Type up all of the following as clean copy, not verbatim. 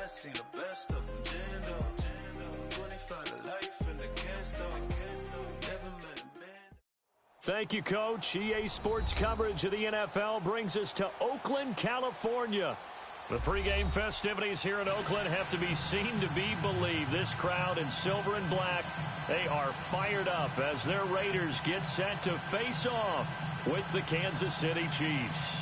seen the best of them jammed up. 25 to life and they can't stop. Never met a man. Thank you, Coach. EA Sports coverage of the NFL brings us to Oakland, California. The pregame festivities here in Oakland have to be seen to be believed. This crowd in silver and black, they are fired up as their Raiders get set to face off with the Kansas City Chiefs.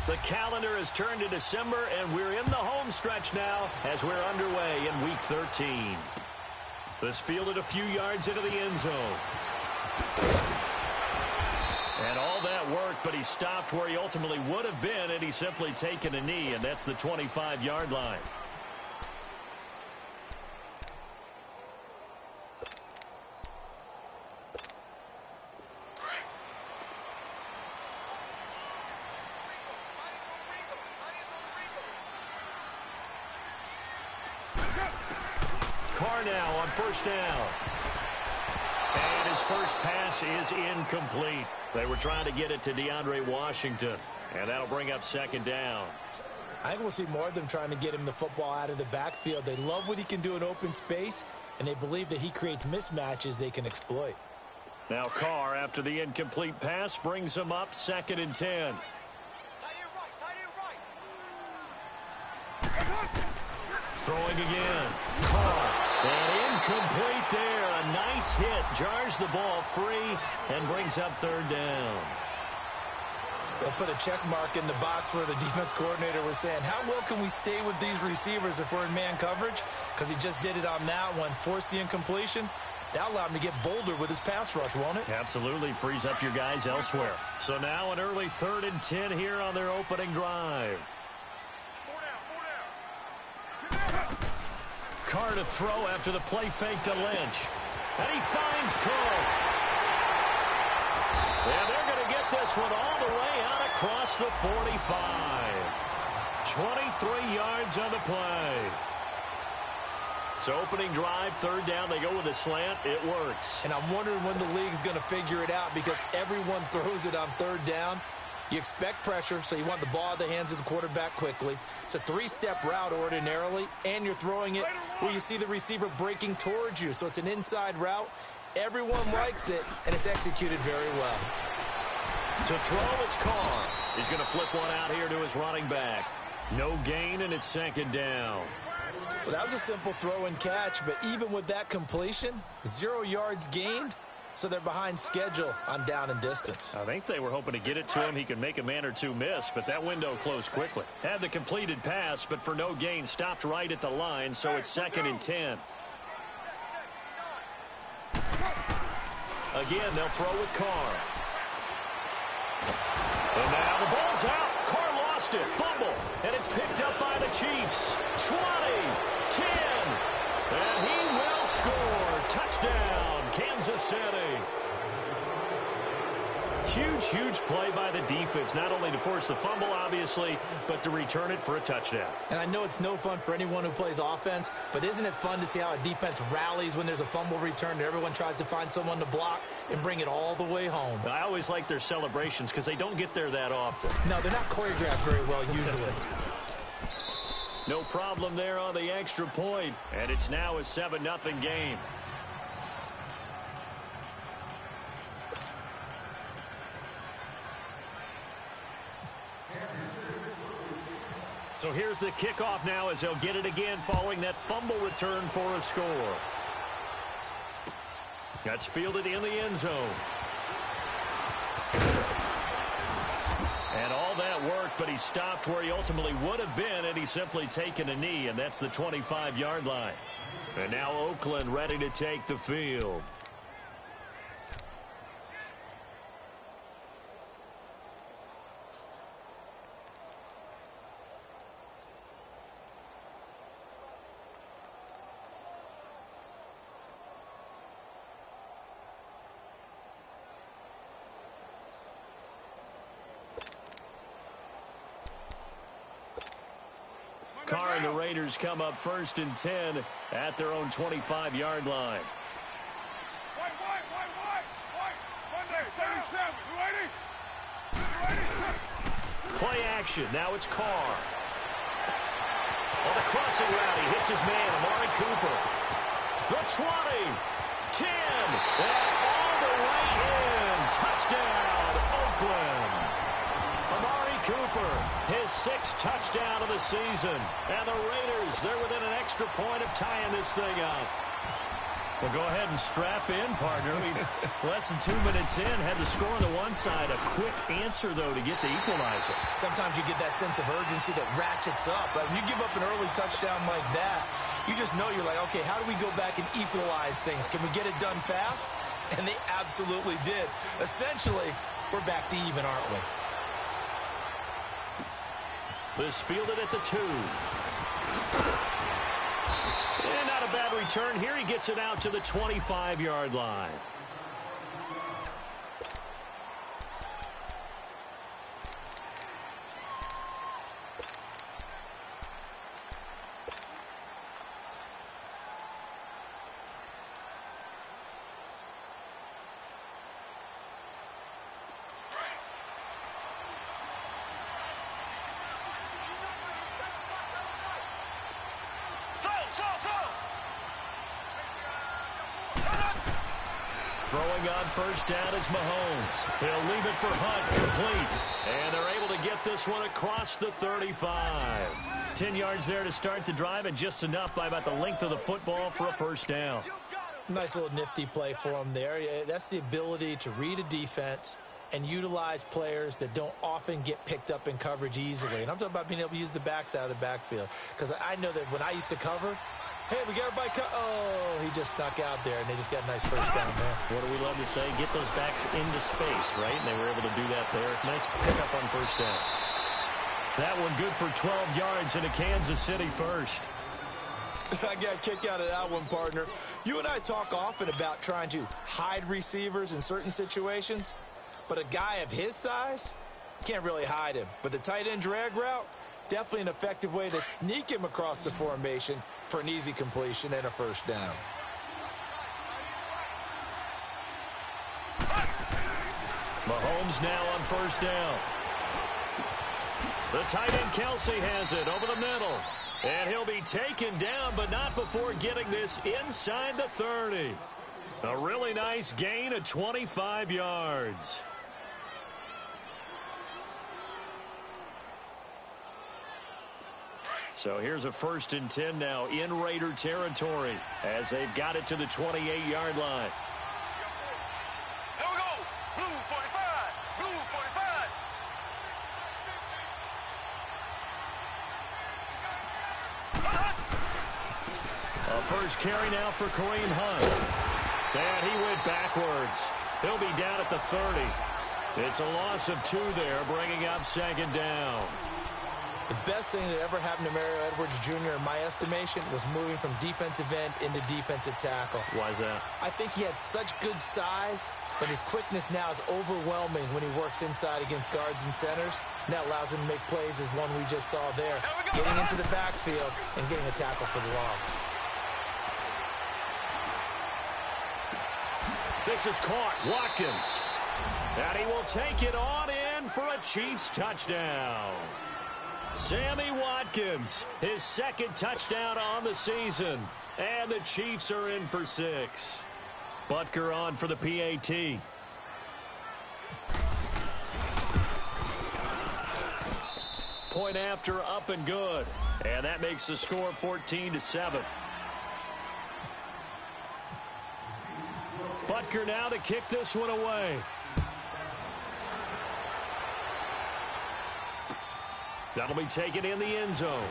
The calendar has turned to December, and we're in the home stretch now as we're underway in Week 13. This fielded a few yards into the end zone. And all that work, but he stopped where he ultimately would have been had he simply taken a knee, and that's the 25-yard line. Now on first down. And his first pass is incomplete. They were trying to get it to DeAndre Washington, and that'll bring up second down. I think we'll see more of them trying to get him the football out of the backfield. They love what he can do in open space, and they believe that he creates mismatches they can exploit. Now Carr, after the incomplete pass, brings him up 2nd and 10. Throwing again. Carr. And incomplete there. A nice hit. Jars the ball free and brings up 3rd down. They'll put a check mark in the box where the defense coordinator was saying, how well can we stay with these receivers if we're in man coverage? Because he just did it on that one. Forced the incompletion. That'll allow him to get bolder with his pass rush, won't it? Absolutely. Frees up your guys elsewhere. So now an early 3rd and 10 here on their opening drive. Carr to throw after the play fake to Lynch. And he finds Cook. And they're going to get this one all the way out across the 45. 23 yards on the play. So opening drive, 3rd down, they go with a slant. It works. And I'm wondering when the league's going to figure it out because everyone throws it on 3rd down. You expect pressure, so you want the ball out of the hands of the quarterback quickly. It's a 3-step route ordinarily, and you're throwing it where you see the receiver breaking towards you. So it's an inside route. Everyone likes it, and it's executed very well. To throw, it's Carr. He's going to flip one out here to his running back. No gain, and it's 2nd down. Well, that was a simple throw and catch, but even with that completion, 0 yards gained. So they're behind schedule on down and distance. I think they were hoping to get it to him. He could make a man or two miss, but that window closed quickly. Had the completed pass, but for no gain, stopped right at the line, so it's 2nd and 10. Again, they'll throw with Carr. And now the ball's out. Carr lost it. Fumble. And it's picked up by the Chiefs. 20, 10, and he will score. Touchdown, Kansas City. Huge play by the defense, not only to force the fumble, obviously, but to return it for a touchdown. And I know it's no fun for anyone who plays offense, but isn't it fun to see how a defense rallies when there's a fumble return and everyone tries to find someone to block and bring it all the way home? I always like their celebrations because they don't get there that often. No, they're not choreographed very well usually. No problem there on the extra point, and it's now a 7-0 game. So here's the kickoff now as they'll get it again following that fumble return for a score. That's fielded in the end zone. And all that work, but he stopped where he ultimately would have been had he simply taken a knee, and that's the 25-yard line. And now Oakland ready to take the field. Carr and the Raiders come up 1st and 10 at their own 25-yard line. Play action. Now it's Carr. On the crossing route, he hits his man, Amari Cooper. The 20, 10, and all the way in. Touchdown, Oakland. Amari Cooper, his 6th touchdown of the season. And the Raiders, they're within an extra point of tying this thing up. Well, go ahead and strap in, partner. Less than 2 minutes in, had the score on the one side. A quick answer, though, to get the equalizer. Sometimes you get that sense of urgency that ratchets up. Right? When you give up an early touchdown like that, you just know you're like, okay, how do we go back and equalize things? Can we get it done fast? And they absolutely did. Essentially, we're back to even, aren't we? This fielded at the 2. And not a bad return here. He gets it out to the 25-yard line. Throwing on 1st down is Mahomes. He'll leave it for Hunt, complete. And they're able to get this one across the 35. 10 yards there to start the drive, and just enough by about the length of the football for a 1st down. Nice little nifty play for him there. That's the ability to read a defense and utilize players that don't often get picked up in coverage easily. And I'm talking about being able to use the backs out of the backfield. Because I know that when I used to cover, hey, we got everybody cut. Oh, he just snuck out there, and they just got a nice 1st down there. What do we love to say? Get those backs into space, right? And they were able to do that there. Nice pickup on 1st down. That one good for 12 yards into Kansas City 1st. I got a kick out of that one, partner. You and I talk often about trying to hide receivers in certain situations, but a guy of his size can't really hide him. But the tight end drag route, definitely an effective way to sneak him across the formation for an easy completion and a 1st down. Mahomes now on 1st down. The tight end Kelsey has it over the middle. And he'll be taken down, but not before getting this inside the 30. A really nice gain of 25 yards. So here's a 1st and 10 now in Raider territory as they've got it to the 28-yard line. Here we go. Blue 45. Blue 45. A 1st carry now for Kareem Hunt. And he went backwards. He'll be down at the 30. It's a loss of 2 there, bringing up 2nd down. The best thing that ever happened to Mario Edwards Jr., in my estimation, was moving from defensive end into defensive tackle. Why is that? I think he had such good size, but his quickness now is overwhelming when he works inside against guards and centers. And that allows him to make plays as one we just saw there, getting into the backfield and getting a tackle for the loss. This is caught. Watkins. And he will take it on in for a Chiefs touchdown. Sammy Watkins, his 2nd touchdown on the season. And the Chiefs are in for 6. Butker on for the PAT. Point after, up and good. And that makes the score 14-7. Butker now to kick this one away. That'll be taken in the end zone.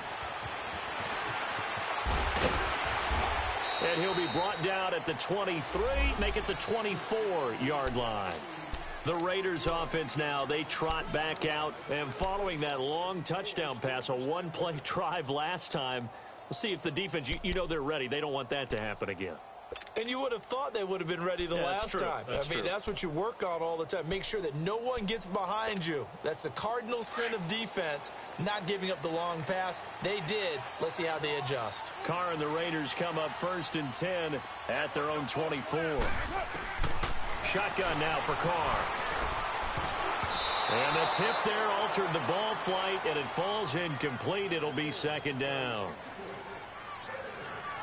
And he'll be brought down at the 23, make it the 24-yard line. The Raiders offense now, they trot back out. And following that long touchdown pass, a one-play drive last time, we'll see if the defense, you know they're ready. They don't want that to happen again. And you would have thought they would have been ready the last time. That's what you work on all the time. Make sure that no one gets behind you. That's the cardinal sin of defense, not giving up the long pass. They did. Let's see how they adjust. Carr and the Raiders come up 1st and 10 at their own 24. Shotgun now for Carr. And the tip there altered the ball flight, and it falls incomplete. It'll be 2nd down.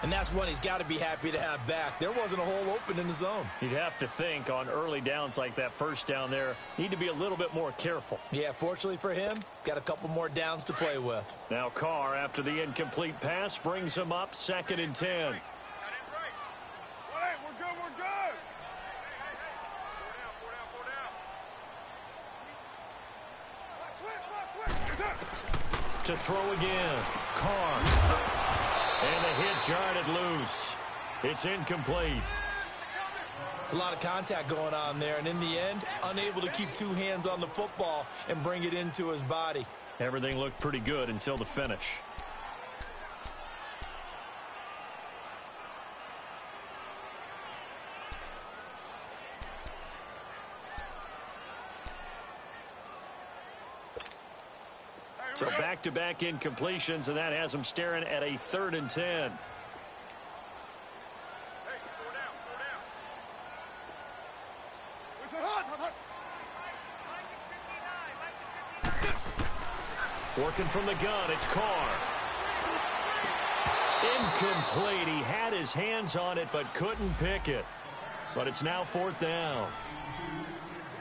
And that's one he's got to be happy to have back. There wasn't a hole open in the zone. You'd have to think on early downs like that 1st down there, need to be a little bit more careful. Yeah, fortunately for him, got a couple more downs to play with. Now Carr, after the incomplete pass, brings him up 2nd and 10. To throw again. Carr. And the hit jarred it loose. It's incomplete. It's a lot of contact going on there, and in the end, unable to keep 2 hands on the football and bring it into his body. Everything looked pretty good until the finish. So back-to-back incompletions, and that has them staring at a 3rd and 10. Working from the gun, it's Carr. Incomplete. He had his hands on it but couldn't pick it. But it's now 4th down.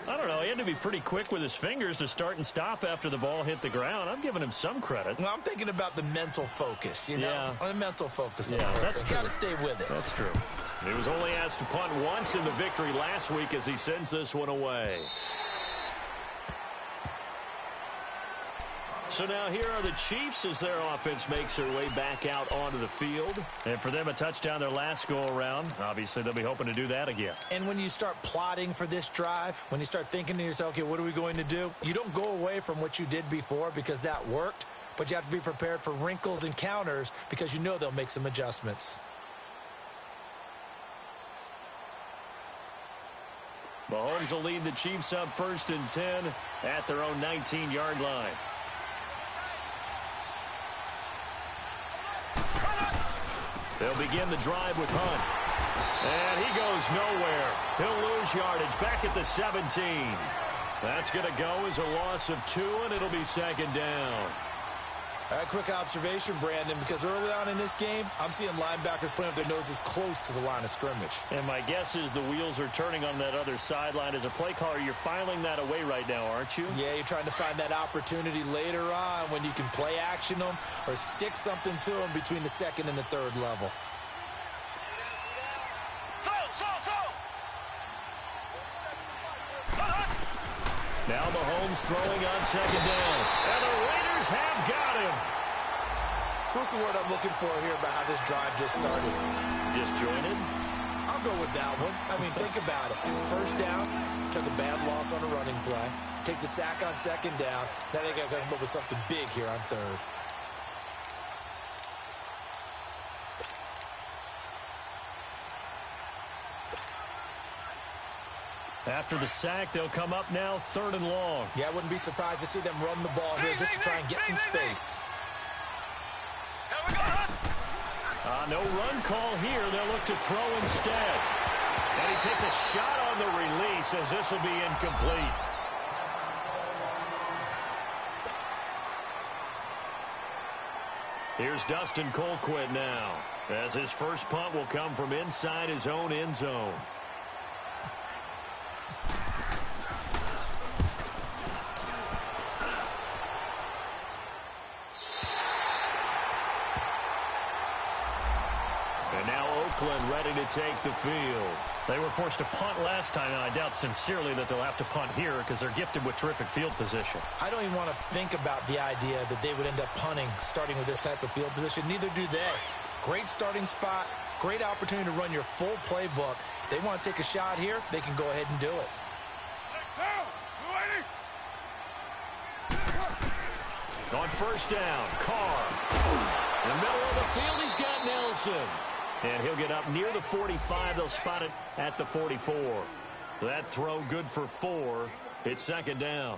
I don't know. He had to be pretty quick with his fingers to start and stop after the ball hit the ground. I'm giving him some credit. Well, I'm thinking about the mental focus, you know? Yeah. The mental focus. Yeah, that's true. Got to stay with it. That's true. He was only asked to punt once in the victory last week as he sends this one away. So now here are the Chiefs as their offense makes their way back out onto the field. And for them, a touchdown their last go-around. Obviously, they'll be hoping to do that again. And when you start plotting for this drive, when you start thinking to yourself, okay, what are we going to do? You don't go away from what you did before because that worked, but you have to be prepared for wrinkles and counters because you know they'll make some adjustments. Mahomes will lead the Chiefs up 1st and 10 at their own 19-yard line. They'll begin the drive with Hunt. And he goes nowhere. He'll lose yardage back at the 17. That's going to go as a loss of 2, and it'll be 2nd down. All right, quick observation, Brandon, because early on in this game, I'm seeing linebackers putting up their noses close to the line of scrimmage. And my guess is the wheels are turning on that other sideline. As a play caller, you're filing that away right now, aren't you? Yeah, you're trying to find that opportunity later on when you can play action them or stick something to them between the 2nd and the 3rd level. Now Mahomes throwing on 2nd down. And the Raiders have got him. So what's the word I'm looking for here about how this drive just started? Disjointed? I'll go with that one. I mean, think about it. 1st down, took a bad loss on a running play. Take the sack on 2nd down. Now they got to come up with something big here on 3rd. After the sack, they'll come up now 3rd and long. Yeah, I wouldn't be surprised to see them run the ball here just to try and get some space. No run call here. They'll look to throw instead. And he takes a shot on the release as this will be incomplete. Here's Dustin Colquitt now, as his first punt will come from inside his own end zone. Oakland ready to take the field. They were forced to punt last time, and I doubt sincerely that they'll have to punt here because they're gifted with terrific field position. I don't even want to think about the idea that they would end up punting starting with this type of field position. Neither do they. Great starting spot, great opportunity to run your full playbook. If they want to take a shot here, they can go ahead and do it. On 1st down, Carr. In the middle of the field, he's got Nelson. And he'll get up near the 45. They'll spot it at the 44. That throw good for 4. It's second down.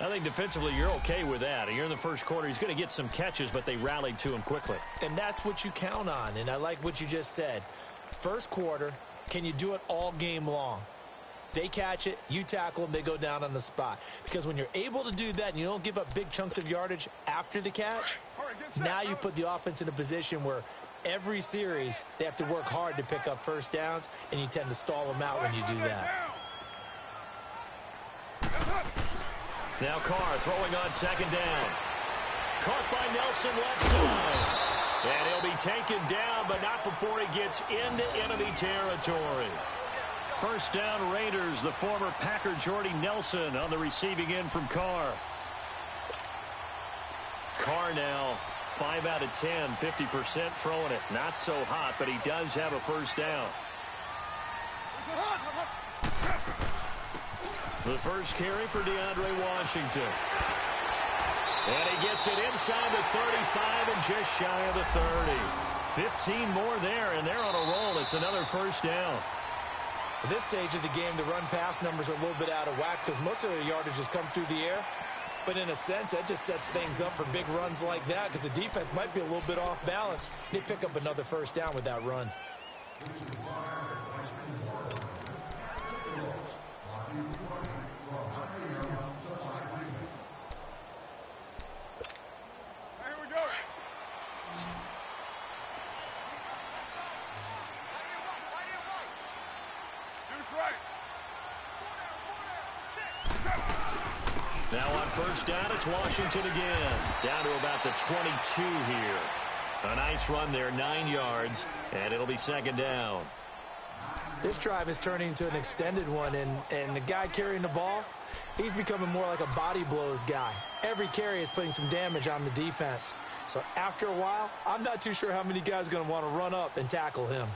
I think defensively you're okay with that. You're in the first quarter. He's going to get some catches, but they rallied to him quickly. And that's what you count on, and I like what you just said. First quarter, can you do it all game long? They catch it, you tackle them, they go down on the spot. Because when you're able to do that and you don't give up big chunks of yardage after the catch, now you put the offense in a position where every series they have to work hard to pick up first downs, and you tend to stall them out when you do that. Now Carr throwing on second down. Caught by Nelson left side. And he'll be taken down, but not before he gets into enemy territory. First down Raiders, the former Packer Jordy Nelson on the receiving end from Carr. Carr now 5 out of 10, 50% throwing it. Not so hot, but he does have a first down. The first carry for DeAndre Washington. And he gets it inside the 35 and just shy of the 30. 15 more there, and they're on a roll. It's another first down. At this stage of the game, the run-pass numbers are a little bit out of whack because most of their yardage has come through the air. But in a sense, that just sets things up for big runs like that because the defense might be a little bit off balance. They pick up another first down with that run. Now on first down, it's Washington again. Down to about the 22 here. A nice run there, 9 yards, and it'll be second down. This drive is turning into an extended one, and the guy carrying the ball, he's becoming more like a body blows guy. Every carry is putting some damage on the defense. So after a while, I'm not too sure how many guys are going to want to run up and tackle him.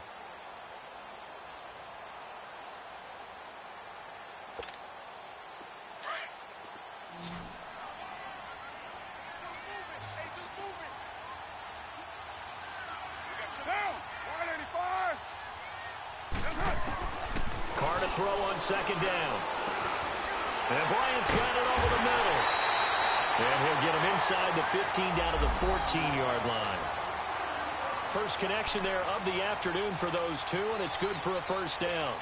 Carr to throw on second down. And Bryant's got it over the middle. And he'll get him inside the 15 down to the 14-yard line. First connection there of the afternoon for those two, and it's good for a first down.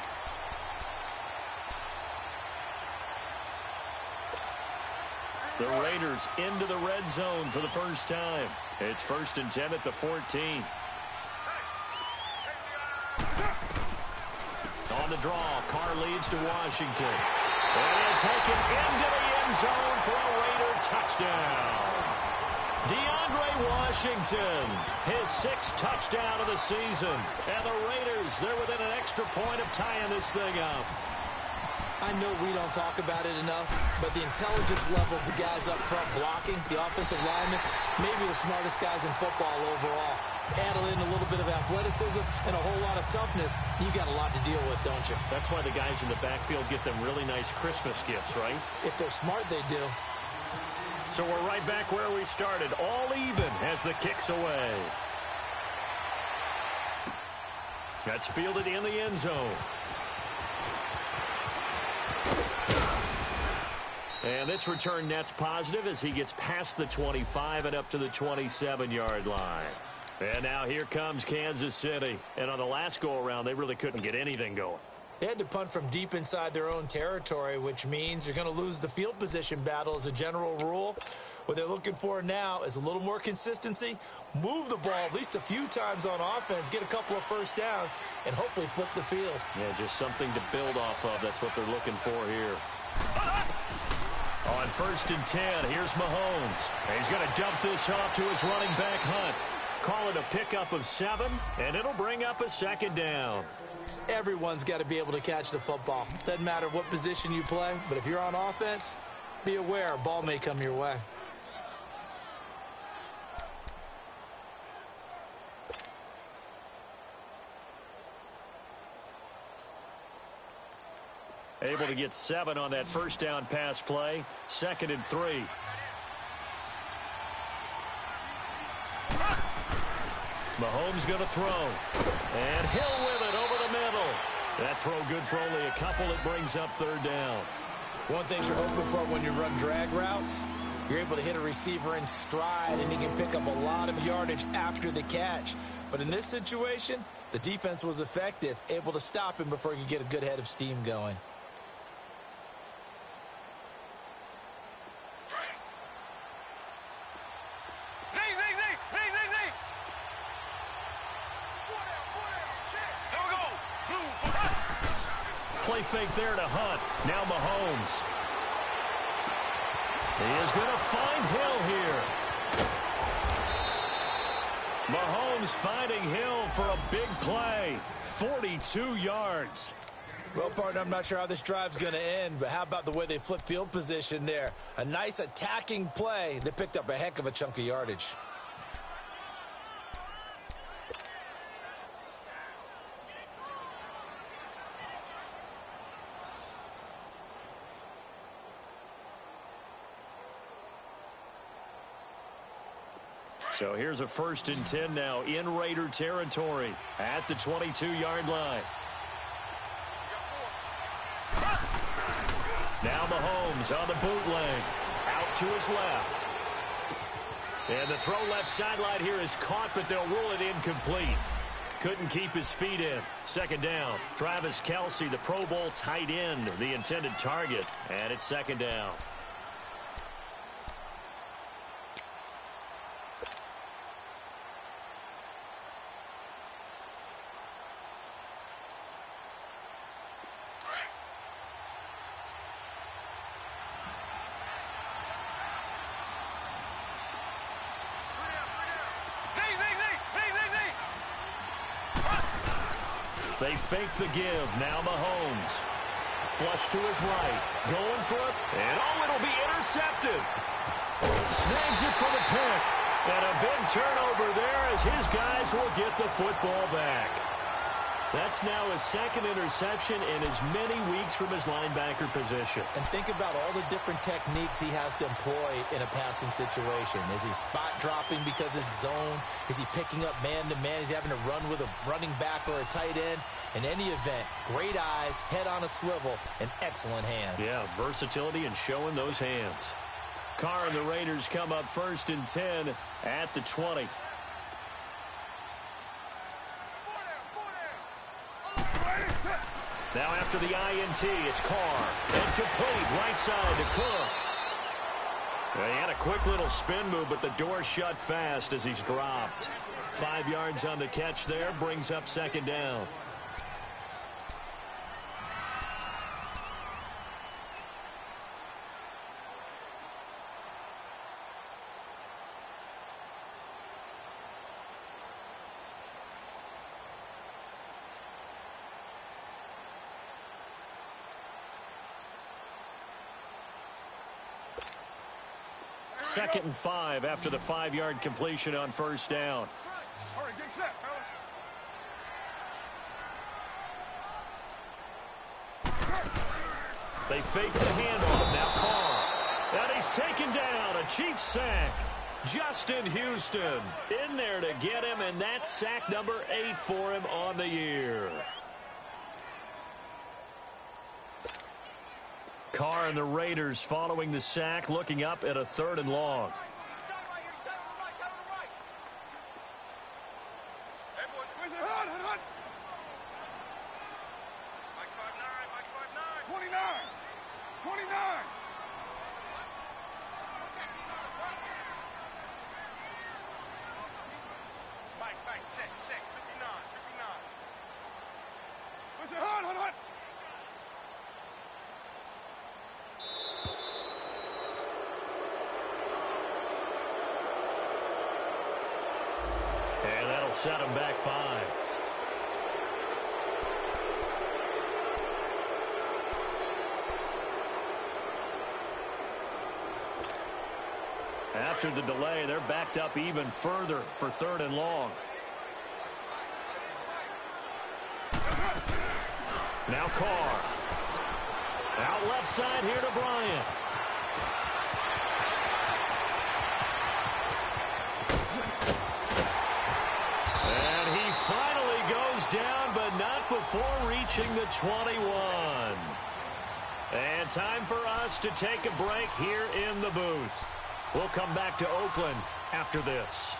The Raiders into the red zone for the first time. It's 1st and 10 at the 14. On the draw, Carr leads to Washington. And it's taken into the end zone for a Raider touchdown. DeAndre Washington, his 6th touchdown of the season. And the Raiders, they're within an extra point of tying this thing up. I know we don't talk about it enough, but the intelligence level of the guys up front blocking, the offensive linemen, maybe the smartest guys in football overall. Add in a little bit of athleticism and a whole lot of toughness, you got a lot to deal with, don't you? That's why the guys in the backfield get them really nice Christmas gifts, right? If they're smart, they do. So we're right back where we started, all even as the kick's away. That's fielded in the end zone. And this return net's positive as he gets past the 25 and up to the 27-yard line. And now here comes Kansas City. And on the last go-around, they really couldn't get anything going. They had to punt from deep inside their own territory, which means you're going to lose the field position battle as a general rule. What they're looking for now is a little more consistency, move the ball at least a few times on offense, get a couple of first downs, and hopefully flip the field. Yeah, just something to build off of. That's what they're looking for here. On 1st and 10, here's Mahomes. And he's going to dump this off to his running back, Hunt. Call it a pickup of 7, and it'll bring up a second down. Everyone's got to be able to catch the football. Doesn't matter what position you play, but if you're on offense, be aware a ball may come your way. Able to get 7 on that first down pass play. 2nd and 3. Mahomes going to throw. And Hill with it over the middle. That throw good for only a couple. It brings up third down. One thing you're hoping for when you run drag routes, you're able to hit a receiver in stride, and he can pick up a lot of yardage after the catch. But in this situation, the defense was effective, able to stop him before he could get a good head of steam going. Play fake there to Hunt. Now Mahomes. He is going to find Hill here. Mahomes finding Hill for a big play. 42 yards. Well, partner, I'm not sure how this drive's going to end, but how about the way they flip field position there? A nice attacking play that picked up a heck of a chunk of yardage. So here's a 1st and 10 now in Raider territory at the 22-yard line. Now Mahomes on the bootleg. Out to his left. And the throw left sideline here is caught, but they'll rule it incomplete. Couldn't keep his feet in. 2nd down. Travis Kelce, the Pro Bowl tight end, the intended target. And it's 2nd down. They fake the give. Now Mahomes. Flush to his right. Going for it. And it'll be intercepted. Snags it for the pick. And a big turnover there as his guys will get the football back. That's now his 2nd interception in as many weeks from his linebacker position. And think about all the different techniques he has to employ in a passing situation. Is he spot dropping because it's zone? Is he picking up man-to-man? Is he having to run with a running back or a tight end? In any event, great eyes, head on a swivel, and excellent hands. Yeah, versatility and showing those hands. Carr and the Raiders come up 1st and 10 at the 20. Now after the INT, it's Carr. And complete, right side to Cook. Well, he had a quick little spin move, but the door shut fast as he's dropped. 5 yards on the catch there, brings up 2nd down. Second and 5 after the 5-yard completion on 1st down. They fake the handoff. Now Carr. And he's taken down. A Chiefs sack. Justin Houston in there to get him, and that's sack number 8 for him on the year. Carr and the Raiders following the sack, looking up at a 3rd and long. And that'll set him back 5. After the delay, they're backed up even further for 3rd and long. Now Carr. Out left side here to Bryant. approaching the 21. And time for us to take a break here in the booth. We'll come back to Oakland after this.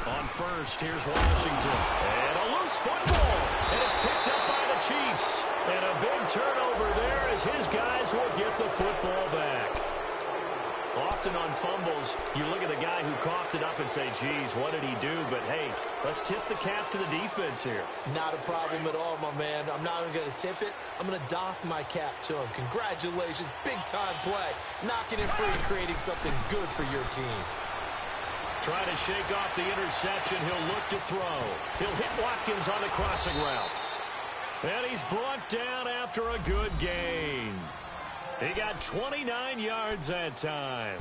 On first, here's Washington. And a loose football. And it's picked up by the Chiefs. And a big turnover there as his guys will get the football back. Often on fumbles, you look at the guy who coughed it up and say, geez, what did he do? But, hey, let's tip the cap to the defense here. Not a problem at all, my man. I'm not even going to tip it. I'm going to doff my cap to him. Congratulations. Big-time play. Knocking it free, creating something good for your team. Trying to shake off the interception. He'll look to throw. He'll hit Watkins on the crossing route. And he's brought down after a good gain. He got 29 yards that time.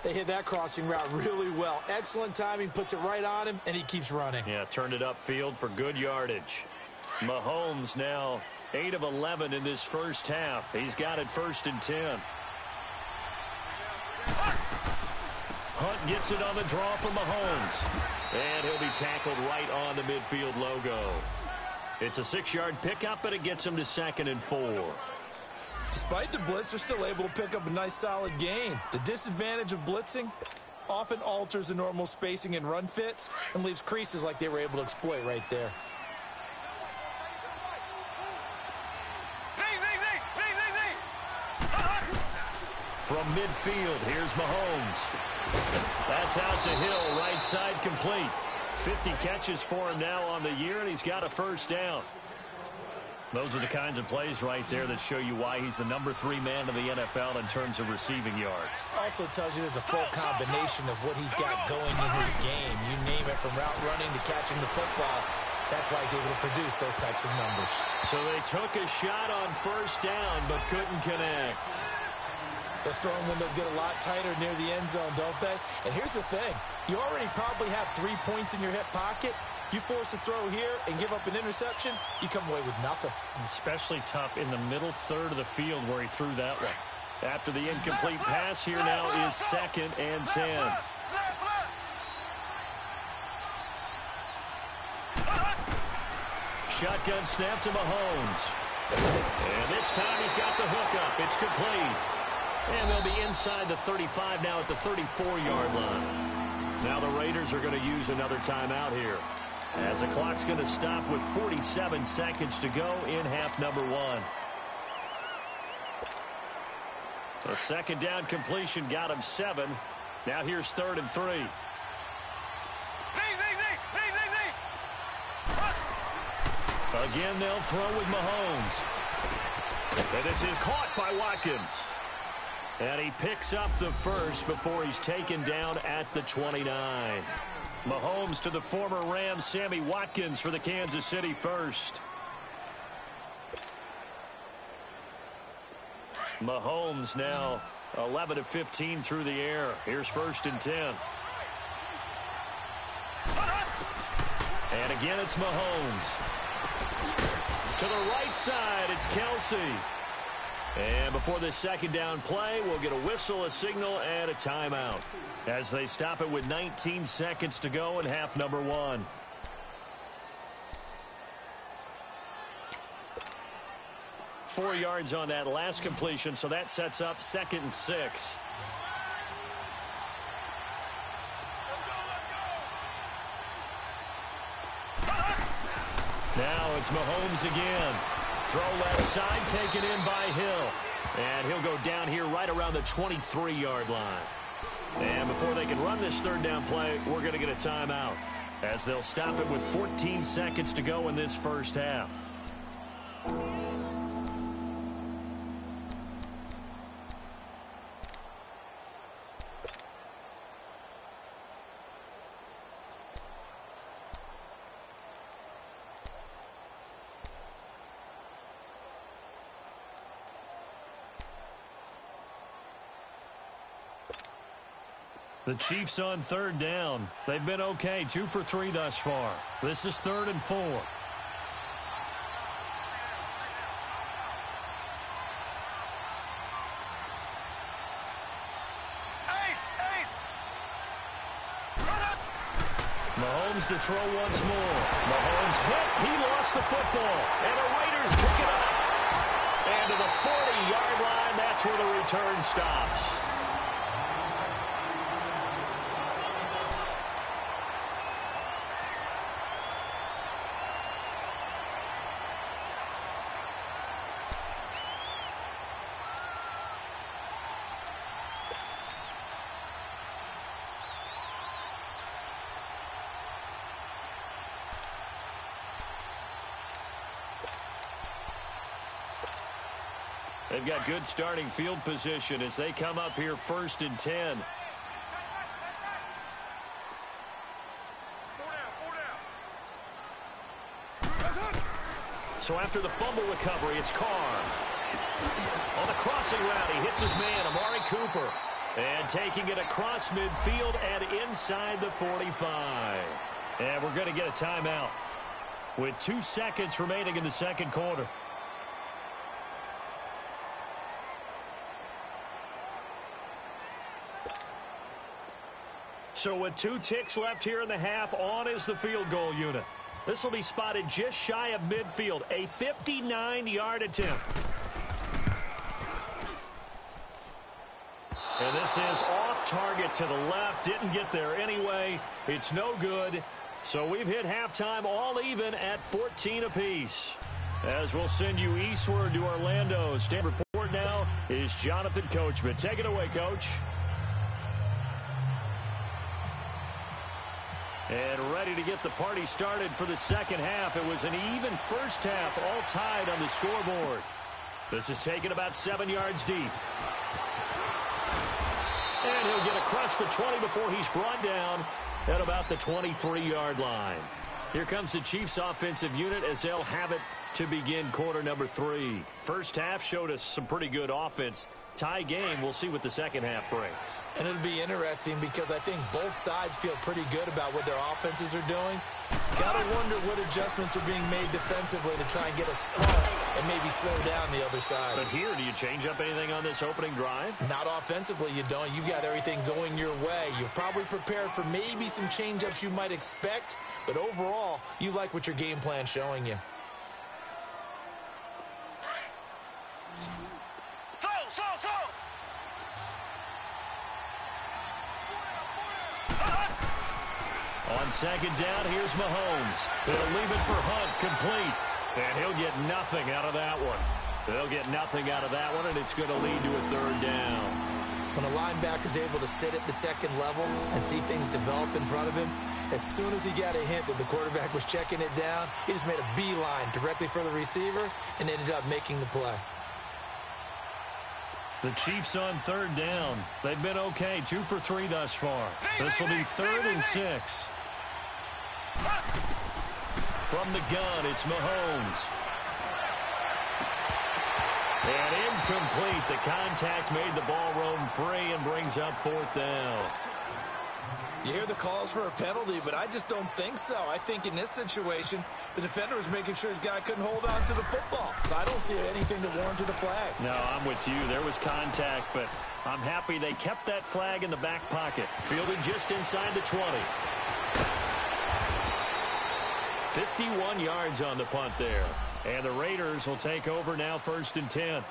They hit that crossing route really well. Excellent timing, puts it right on him, and he keeps running. Yeah, turned it upfield for good yardage. Mahomes now 8 of 11 in this first half. He's got it 1st and 10. Hunt gets it on the draw from Mahomes. And he'll be tackled right on the midfield logo. It's a 6-yard pickup, but it gets him to 2nd and 4. Despite the blitz, they're still able to pick up a nice solid gain. The disadvantage of blitzing often alters the normal spacing and run fits and leaves creases like they were able to exploit right there. From midfield, here's Mahomes. That's out to Hill, right side complete. 50 catches for him now on the year, and he's got a 1st down. Those are the kinds of plays right there that show you why he's the number 3 man in the NFL in terms of receiving yards. Also tells you there's a full combination of what he's got going in his game. You name it, from route running to catching the football. That's why he's able to produce those types of numbers. So they took a shot on 1st down, but couldn't connect. Those throwing windows get a lot tighter near the end zone, don't they? And here's the thing. You already probably have 3 points in your hip pocket. You force a throw here and give up an interception, you come away with nothing. Especially tough in the middle third of the field where he threw that one. After the incomplete pass, here now is 2nd and 10. Shotgun snap to Mahomes. And this time he's got the hook up. It's complete. And they'll be inside the 35 now at the 34-yard line. Now the Raiders are going to use another timeout here, as the clock's going to stop with 47 seconds to go in half number 1. The 2nd down completion got him 7. Now here's 3rd and 3. Again, they'll throw with Mahomes. And this is caught by Watkins. And he picks up the 1st before he's taken down at the 29. Mahomes to the former Rams, Sammy Watkins, for the Kansas City 1st. Mahomes now 11 of 15 through the air. Here's 1st and 10. And again, it's Mahomes. To the right side, it's Kelsey. And before this 2nd down play, we'll get a whistle, a signal, and a timeout, as they stop it with 19 seconds to go in half number 1. Four yards on that last completion, so that sets up 2nd and 6. Now it's Mahomes again. Throw left side, taken in by Hill. And he'll go down here right around the 23-yard line. And before they can run this 3rd down play, we're going to get a timeout, as they'll stop it with 14 seconds to go in this first half. The Chiefs on 3rd down. They've been okay, 2 for 3 thus far. This is 3rd and 4. Mahomes to throw once more. Mahomes hit. He lost the football. And the Raiders pick it up. And to the 40-yard line, that's where the return stops. They've got good starting field position as they come up here 1st and 10. So after the fumble recovery, it's Carr. On the crossing route, he hits his man, Amari Cooper. And taking it across midfield and inside the 45. And we're going to get a timeout with 2 seconds remaining in the second quarter. So with 2 ticks left here in the half, on is the field goal unit. This will be spotted just shy of midfield, a 59-yard attempt. And this is off target to the left. Didn't get there anyway. It's no good. So we've hit halftime all even at 14 apiece. As we'll send you eastward to Orlando. Stand report now is Jonathan Coachman. Take it away, Coach. And ready to get the party started for the second half. It was an even first half, all tied on the scoreboard. This is taken about 7 yards deep. And he'll get across the 20 before he's brought down at about the 23-yard line. Here comes the Chiefs offensive unit as they'll have it to begin quarter number 3. First half showed us some pretty good offense. Tie game. We'll see what the second half brings. And it'll be interesting because I think both sides feel pretty good about what their offenses are doing. Gotta wonder what adjustments are being made defensively to try and get a spark and maybe slow down the other side. But here, do you change up anything on this opening drive? Not offensively, you don't. You've got everything going your way. You've probably prepared for maybe some change-ups you might expect, but overall, you like what your game plan's showing you. On second down, here's Mahomes. They'll leave it for Hunt, complete. And he'll get nothing out of that one. They'll get nothing out of that one, and it's going to lead to a third down. When a linebacker's able to sit at the second level and see things develop in front of him, as soon as he got a hint that the quarterback was checking it down, he just made a beeline directly for the receiver and ended up making the play. The Chiefs on third down. They've been okay, 2 for 3 thus far. This will be 3rd and 6. From the gun, it's Mahomes. And incomplete. The contact made the ball roam free and brings up 4th down. You hear the calls for a penalty, but I just don't think so. I think in this situation, the defender was making sure his guy couldn't hold on to the football. So I don't see anything to warrant the flag. No, I'm with you. There was contact, but I'm happy they kept that flag in the back pocket. Fielded just inside the 20. 51 yards on the punt there. And the Raiders will take over now 1st and 10.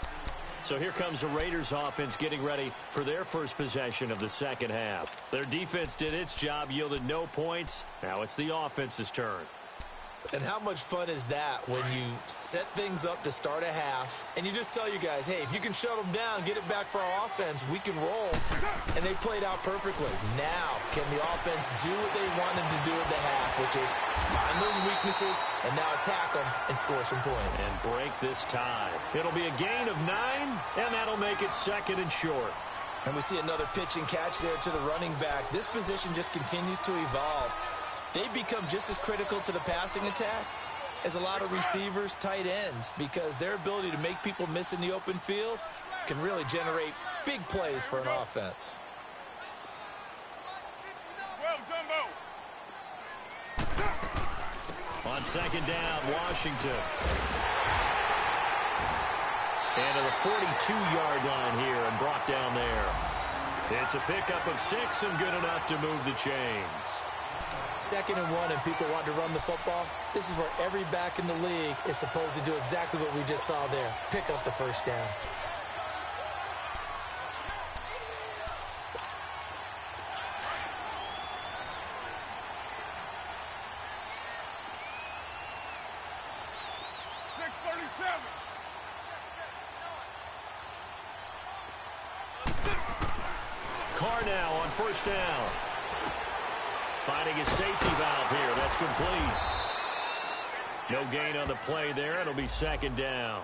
So here comes the Raiders offense getting ready for their first possession of the second half. Their defense did its job, yielded no points. Now it's the offense's turn. And how much fun is that when you set things up to start a half and you just tell your guys, hey, if you can shut them down, get it back for our offense, we can roll. And they played out perfectly. Now, can the offense do what they wanted to do at the half, which is find those weaknesses and now attack them and score some points. And break this tie. It'll be a gain of 9, and that'll make it 2nd and short. And we see another pitch and catch there to the running back. This position just continues to evolve. They become just as critical to the passing attack as a lot of receivers, tight ends, because their ability to make people miss in the open field can really generate big plays for an offense. Well done, On second down, Washington. And to the 42-yard line here and brought down there. It's a pickup of 6 and good enough to move the chains. 2nd and 1 and people want to run the football, this is where every back in the league is supposed to do exactly what we just saw there. Pick up the first down. Carr now on first down. Finding his safety valve here. That's complete. No gain on the play there. It'll be 2nd down.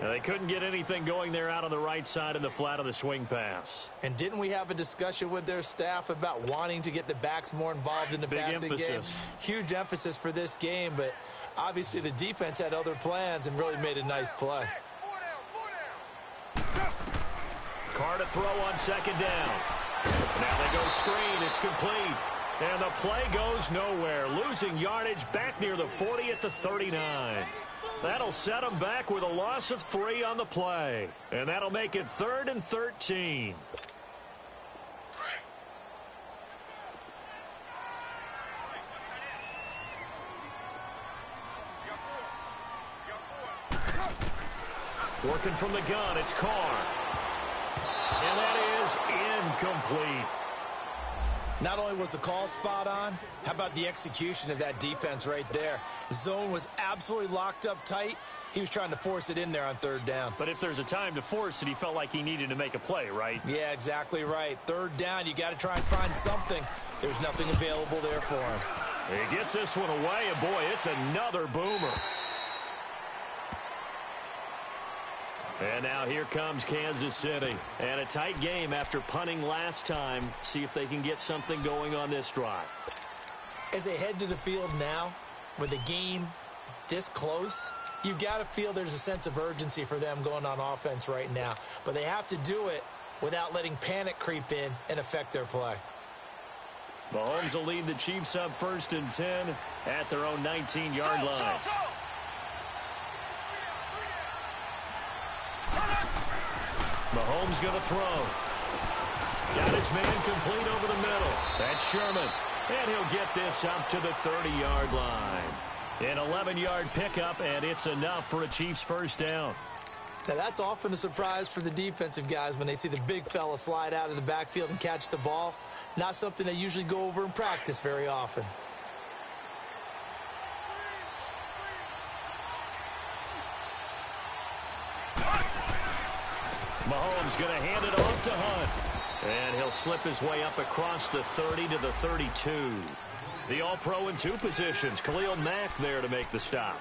Now, they couldn't get anything going there out on the right side in the flat of the swing pass. And didn't we have a discussion with their staff about wanting to get the backs more involved in the passing game? Huge emphasis for this game, but obviously the defense had other plans and really made a nice play. Carr to throw on 2nd down. Now they go screen. It's complete. And the play goes nowhere. Losing yardage back near the 40 at the 39. That'll set them back with a loss of 3 on the play. And that'll make it 3rd and 13. Working from the gun, it's Carr. And that is incomplete. Not only was the call spot on, how about the execution of that defense right there? The zone was absolutely locked up tight. He was trying to force it in there on 3rd down. But if there's a time to force it, he felt like he needed to make a play, right? Yeah, exactly right. 3rd down, you got to try and find something. There's nothing available there for him. He gets this one away, and boy, it's another boomer. And now here comes Kansas City. And a tight game after punting last time. See if they can get something going on this drive. As they head to the field now, with the game this close, you've got to feel there's a sense of urgency for them going on offense right now. But they have to do it without letting panic creep in and affect their play. Mahomes will lead the Chiefs up 1st and 10 at their own 19-yard line. Mahomes going to throw. Got his man complete over the middle. That's Sherman. And he'll get this up to the 30-yard line. An 11-yard pickup, and it's enough for a Chiefs 1st down. Now, that's often a surprise for the defensive guys when they see the big fella slide out of the backfield and catch the ball. Not something they usually go over in practice very often. Mahomes going to hand it off to Hunt. And he'll slip his way up across the 30 to the 32. The All-Pro in 2 positions. Khalil Mack there to make the stop.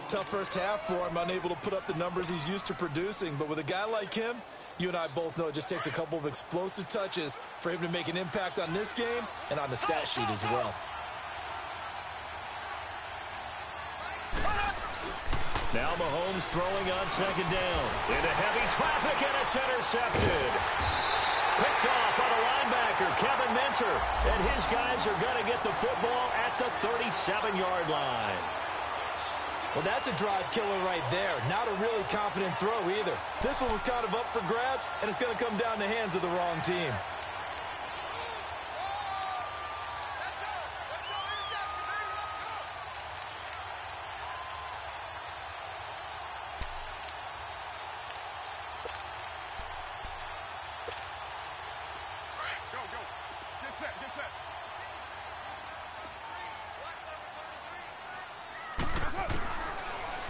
Tough first half for him, unable to put up the numbers he's used to producing. But with a guy like him, you and I both know it just takes a couple of explosive touches for him to make an impact on this game and on the stat sheet as well. Now Mahomes throwing on 2nd down. Into heavy traffic, and it's intercepted. Picked off by the linebacker, Kevin Minter. And his guys are going to get the football at the 37-yard line. Well, that's a drive killer right there. Not a really confident throw either. This one was kind of up for grabs, and it's going to come down the hands of the wrong team.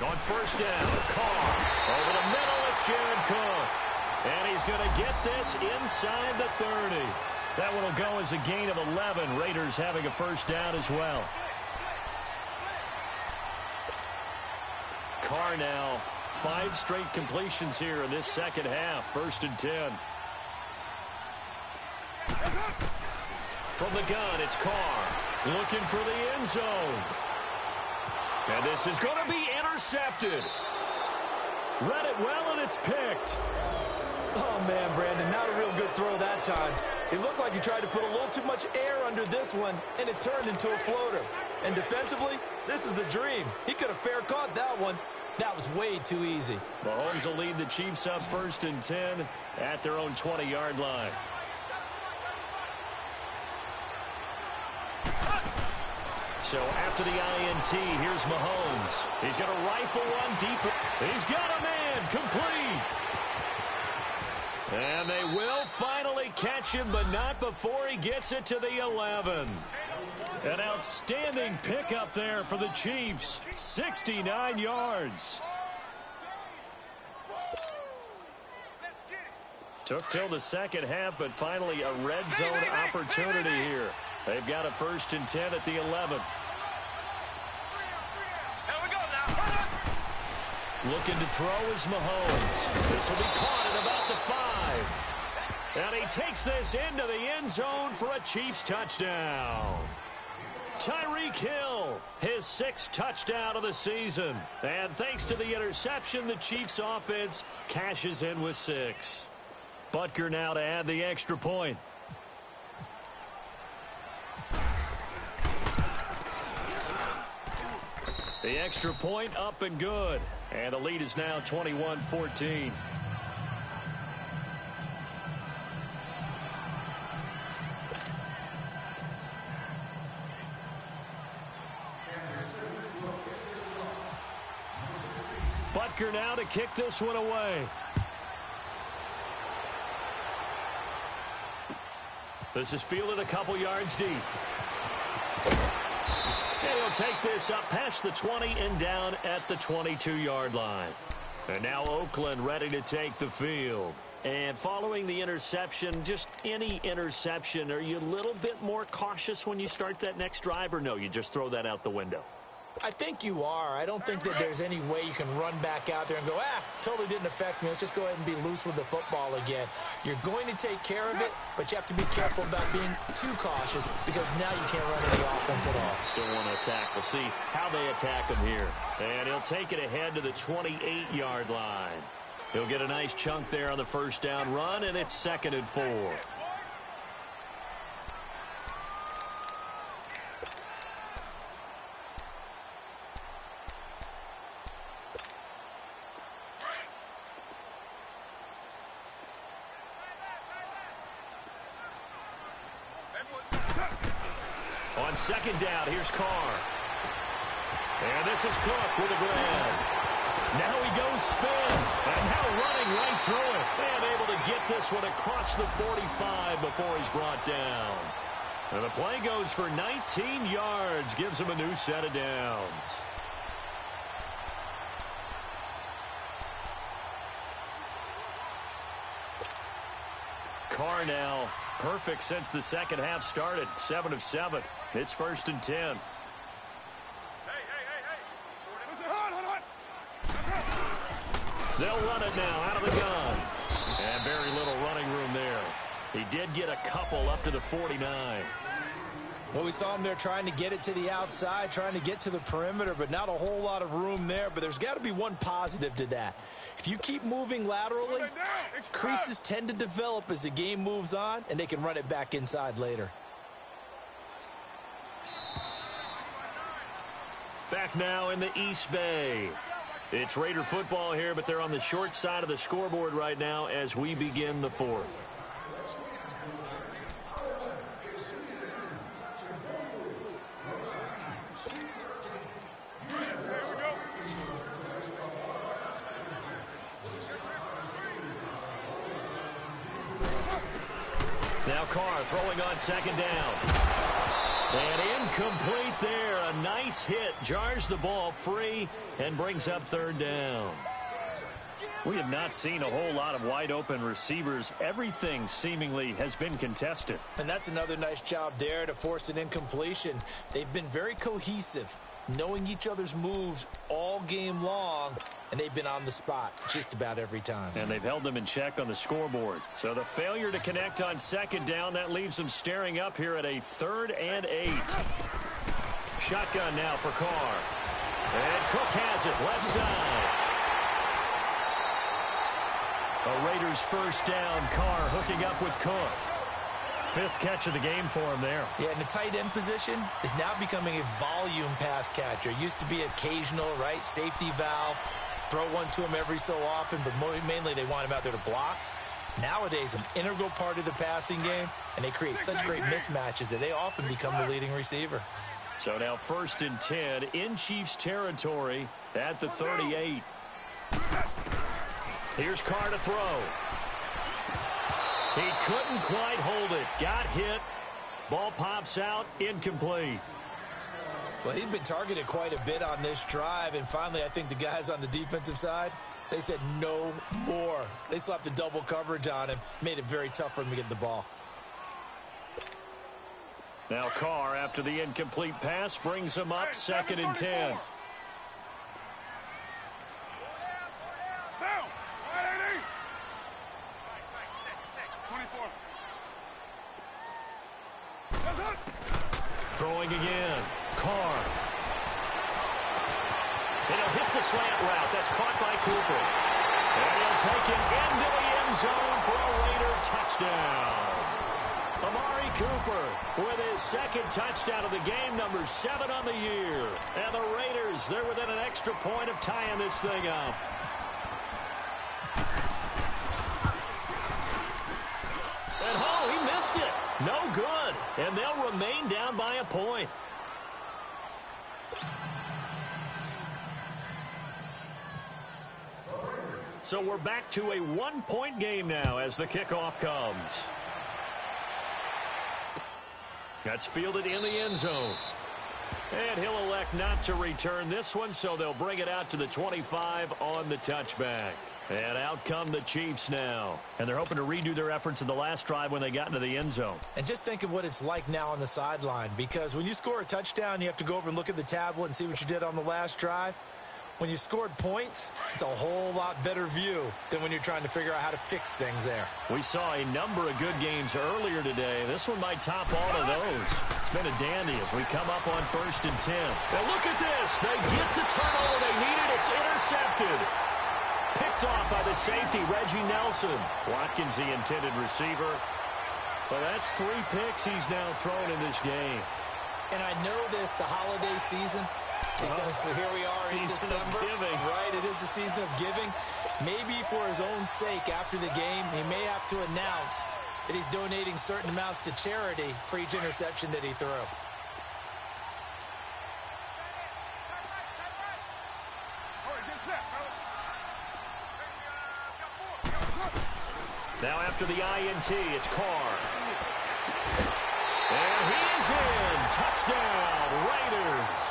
On 1st down, Carr. Over the middle, it's Jared Cook. And he's going to get this inside the 30. That one will go as a gain of 11. Raiders having a 1st down as well. Carr now, 5 straight completions here in this 2nd half. 1st and 10. From the gun, it's Carr. Looking for the end zone. And this is going to be intercepted. Read it well, and it's picked. Oh, man, Brandon, not a real good throw that time. It looked like he tried to put a little too much air under this one, and it turned into a floater. And defensively, this is a dream. He could have fair caught that one. That was way too easy. Mahomes will lead the Chiefs up 1st and 10 at their own 20-yard line. So after the INT, here's Mahomes. He's going to rifle one deeper. He's got a man complete. And they will finally catch him, but not before he gets it to the 11. An outstanding pickup there for the Chiefs. 69 yards. Took till the second half, but finally a red zone opportunity here. They've got a 1st and 10 at the 11. Looking to throw is Mahomes. This will be caught at about the 5. And he takes this into the end zone for a Chiefs touchdown. Tyreek Hill, his 6th touchdown of the season. And thanks to the interception, the Chiefs offense cashes in with 6. Butker now to add the extra point. The extra point up and good. And the lead is now 21-14. Butker now to kick this one away. This is fielded a couple yards deep. And he'll take this up past the 20 and down at the 22-yard line. And now Oakland ready to take the field. And following the interception, just any interception, are you a little bit more cautious when you start that next drive, or no, you just throw that out the window? I think you are. I don't think that there's any way you can run back out there and go, totally didn't affect me. Let's just go ahead and be loose with the football again. You're going to take care of it, but you have to be careful about being too cautious because now you can't run any offense at all. Still want to attack. We'll see how they attack him here. And he'll take it ahead to the 28-yard line. He'll get a nice chunk there on the 1st down run, and it's 2nd and 4. On 2nd down, here's Carr. And this is Cook with a grab. Now he goes spin. And now running right through it. And able to get this one across the 45 before he's brought down. And the play goes for 19 yards. Gives him a new set of downs. Carr now perfect since the second half started. 7 of 7. It's 1st and 10. They'll run it now out of the gun. And very little running room there. He did get a couple up to the 49. Well, we saw him there trying to get it to the outside, trying to get to the perimeter, but not a whole lot of room there. But there's got to be one positive to that. If you keep moving laterally, creases tend to develop as the game moves on, and they can run it back inside later. Back now in the East Bay. It's Raider football here, but they're on the short side of the scoreboard right now as we begin the 4th. Now Carr throwing on 2nd down. And incomplete there. A nice hit. Jars the ball free and brings up 3rd down. We have not seen a whole lot of wide open receivers. Everything seemingly has been contested. And that's another nice job there to force an incompletion. They've been very cohesive, knowing each other's moves all game long, and they've been on the spot just about every time. And they've held them in check on the scoreboard. So the failure to connect on 2nd down, that leaves them staring up here at a 3rd and 8. Shotgun now for Carr. And Cook has it left side. A Raiders 1st down. Carr hooking up with Cook. 5th catch of the game for him there. Yeah, and the tight end position is now becoming a volume pass catcher. It used to be occasional, right? Safety valve. Throw one to him every so often, but mainly they want him out there to block. Nowadays, an integral part of the passing game, and they create such great mismatches that they often become the leading receiver. So now 1st and 10 in Chiefs territory at the 38. Here's Carr to throw. He couldn't quite hold it. Got hit. Ball pops out. Incomplete. Well, he'd been targeted quite a bit on this drive, and finally I think the guys on the defensive side, they said no more. They slapped the double coverage on him, made it very tough for him to get the ball. Now Carr, after the incomplete pass, brings him up 2nd and 10. Throwing again. Carr. And he'll hit the slant route. That's caught by Cooper. And he'll take it into the end zone for a Raider touchdown. Amari Cooper with his 2nd touchdown of the game, number 7 on the year. And the Raiders, they're within an extra point of tying this thing up. And he missed it. No good. And they'll remain down by a point. So we're back to a 1-point game now as the kickoff comes. That's fielded in the end zone. And he'll elect not to return this one, so they'll bring it out to the 25 on the touchback. And out come the Chiefs now. And they're hoping to redo their efforts in the last drive when they got into the end zone. And just think of what it's like now on the sideline, because when you score a touchdown, you have to go over and look at the tablet and see what you did on the last drive. When you scored points, it's a whole lot better view than when you're trying to figure out how to fix things there. We saw a number of good games earlier today. This one might top all of those. It's been a dandy as we come up on 1st and 10. Now look at this. They get the turnover they needed. It's intercepted. Picked off by the safety, Reggie Nelson. Watkins, the intended receiver. Well, that's 3 picks he's now thrown in this game. And I know this, the holiday season, because here we are in December. Right, it is the season of giving. Maybe for his own sake, after the game, he may have to announce that he's donating certain amounts to charity for each interception that he threw. Now after the INT, it's Carr. And he is in. Touchdown, Raiders.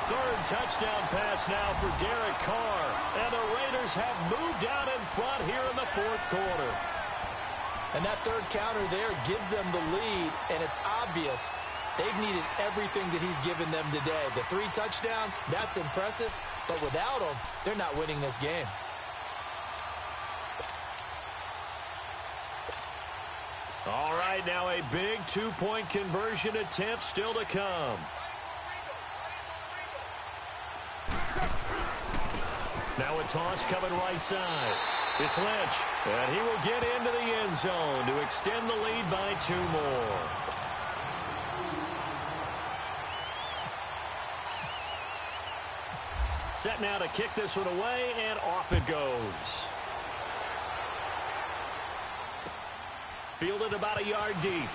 3rd touchdown pass now for Derek Carr. And the Raiders have moved out in front here in the 4th quarter. And that 3rd counter there gives them the lead, and it's obvious they've needed everything that he's given them today. The 3 touchdowns, that's impressive, but without them, they're not winning this game. All right, now a big 2-point conversion attempt still to come. Now a toss coming right side. It's Lynch, and he will get into the end zone to extend the lead by 2 more. Set now to kick this one away, and off it goes. Fielded about a yard deep.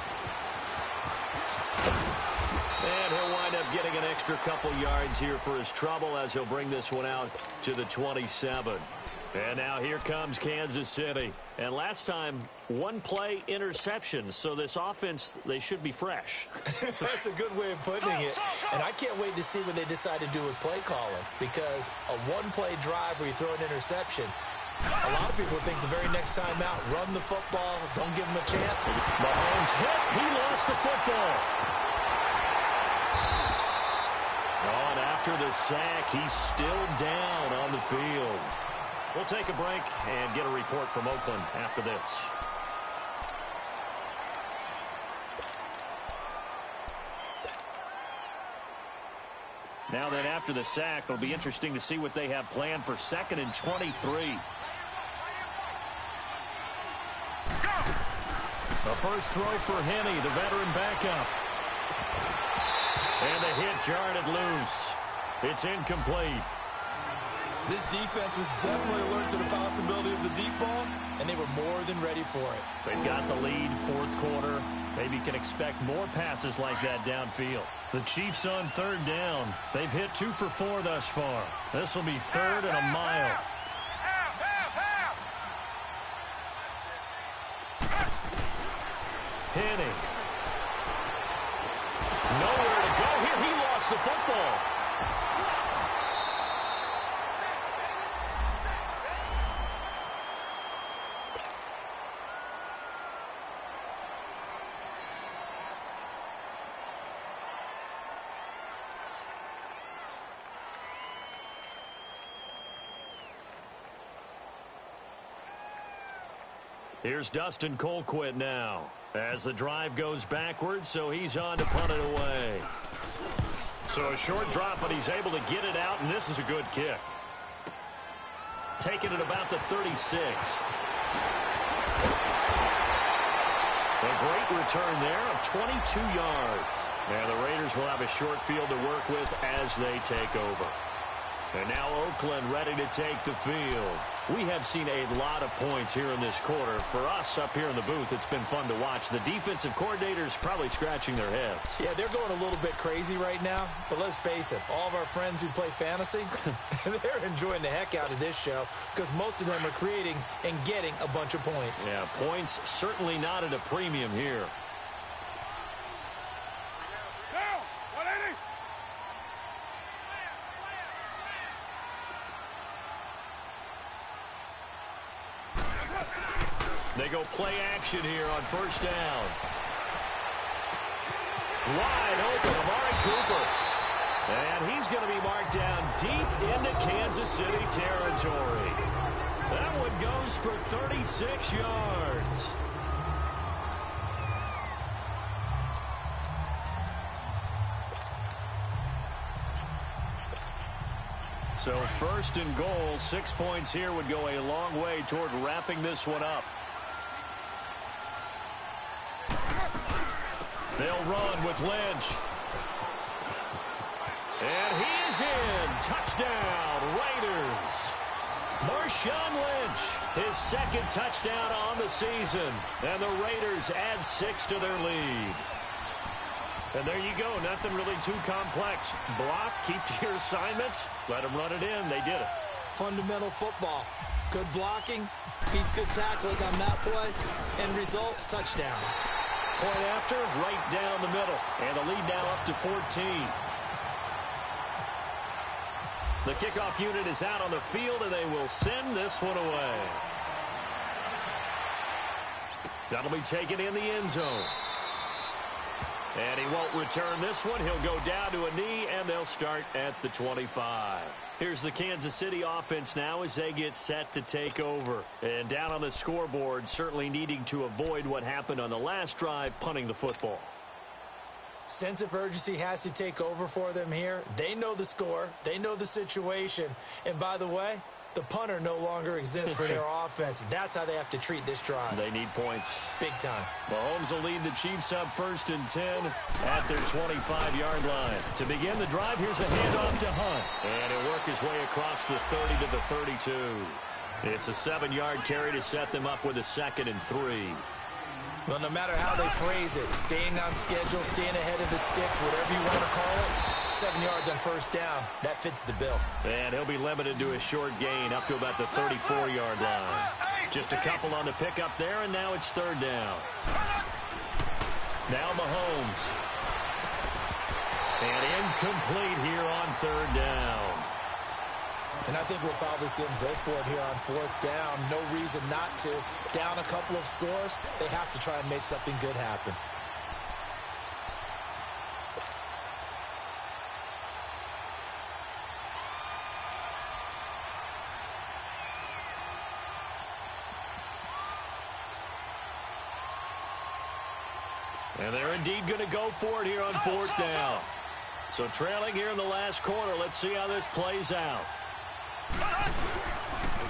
And he'll wind up getting an extra couple yards here for his trouble as he'll bring this one out to the 27. And now here comes Kansas City. And last time, 1-play interception. So this offense, they should be fresh. That's a good way of putting it. And I can't wait to see what they decide to do with play calling. Because a 1-play drive where you throw an interception, a lot of people think the very next time out, run the football, don't give them a chance. Mahomes hit. He lost the football. Oh, and after the sack, he's still down on the field. We'll take a break and get a report from Oakland after this. Now then, after the sack, it'll be interesting to see what they have planned for 2nd and 23. The first throw for Henney, the veteran backup. And the hit jarred it loose. It's incomplete. This defense was definitely alert to the possibility of the deep ball, and they were more than ready for it. They've got the lead, 4th quarter. They believe he can expect more passes like that downfield. The Chiefs on third down. They've hit 2 for 4 thus far. This will be third and a mile. Henning. Nowhere to go here. He lost the football. Here's Dustin Colquitt now as the drive goes backwards, so he's on to punt it away. So a short drop, but he's able to get it out, and this is a good kick. Taking it about the 36. A great return there of 22 yards. And the Raiders will have a short field to work with as they take over. And now Oakland ready to take the field. We have seen a lot of points here in this quarter. For us up here in the booth, it's been fun to watch. The defensive coordinators probably scratching their heads. Yeah, they're going a little bit crazy right now. But let's face it, all of our friends who play fantasy, they're enjoying the heck out of this show because most of them are creating and getting a bunch of points. Yeah, points certainly not at a premium here. They go play action here on first down. Wide open, Amari Cooper. And he's going to be marked down deep into Kansas City territory. That one goes for 36 yards. So first and goal, 6 points here would go a long way toward wrapping this one up. They'll run with Lynch. And he is in. Touchdown, Raiders. Marshawn Lynch, his second touchdown on the season. And the Raiders add 6 to their lead. And there you go. Nothing really too complex. Block, keep to your assignments, let them run it in. They did it. Fundamental football. Good blocking, beats good tackling on that play. End result, touchdown. Point after, right down the middle. And the lead now up to 14. The kickoff unit is out on the field, and they will send this one away. That'll be taken in the end zone. And he won't return this one. He'll go down to a knee, and they'll start at the 25. Here's the Kansas City offense now as they get set to take over. And down on the scoreboard, certainly needing to avoid what happened on the last drive, punting the football. Sense of urgency has to take over for them here. They know the score. They know the situation. And by the way, the punter no longer exists for their offense. That's how they have to treat this drive. They need points. Big time. Mahomes will lead the Chiefs up first and 10 at their 25-yard line. To begin the drive, here's a handoff to Hunt. And he'll work his way across the 30 to the 32. It's a 7-yard carry to set them up with a 2nd and 3. Well, no matter how they phrase it, staying on schedule, staying ahead of the sticks, whatever you want to call it, 7 yards on first down, that fits the bill. And he'll be limited to a short gain up to about the 34-yard line. Just a couple on the pickup there, and now it's third down. Now Mahomes. And incomplete here on third down. And I think we'll probably see him go for it here on fourth down. No reason not to. Down a couple of scores, they have to try and make something good happen. And they're indeed going to go for it here on fourth down. So trailing here in the last quarter. Let's see how this plays out.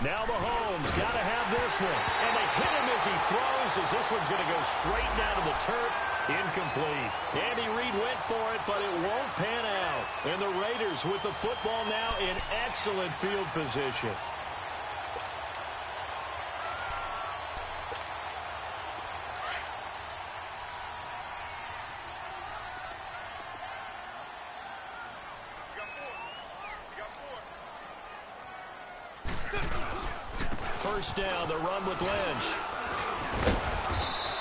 Now Mahomes got to have this one. And they hit him as he throws, as this one's going to go straight down to the turf. Incomplete. Andy Reid went for it, but it won't pan out. And the Raiders with the football now in excellent field position. first down. The run with Lynch.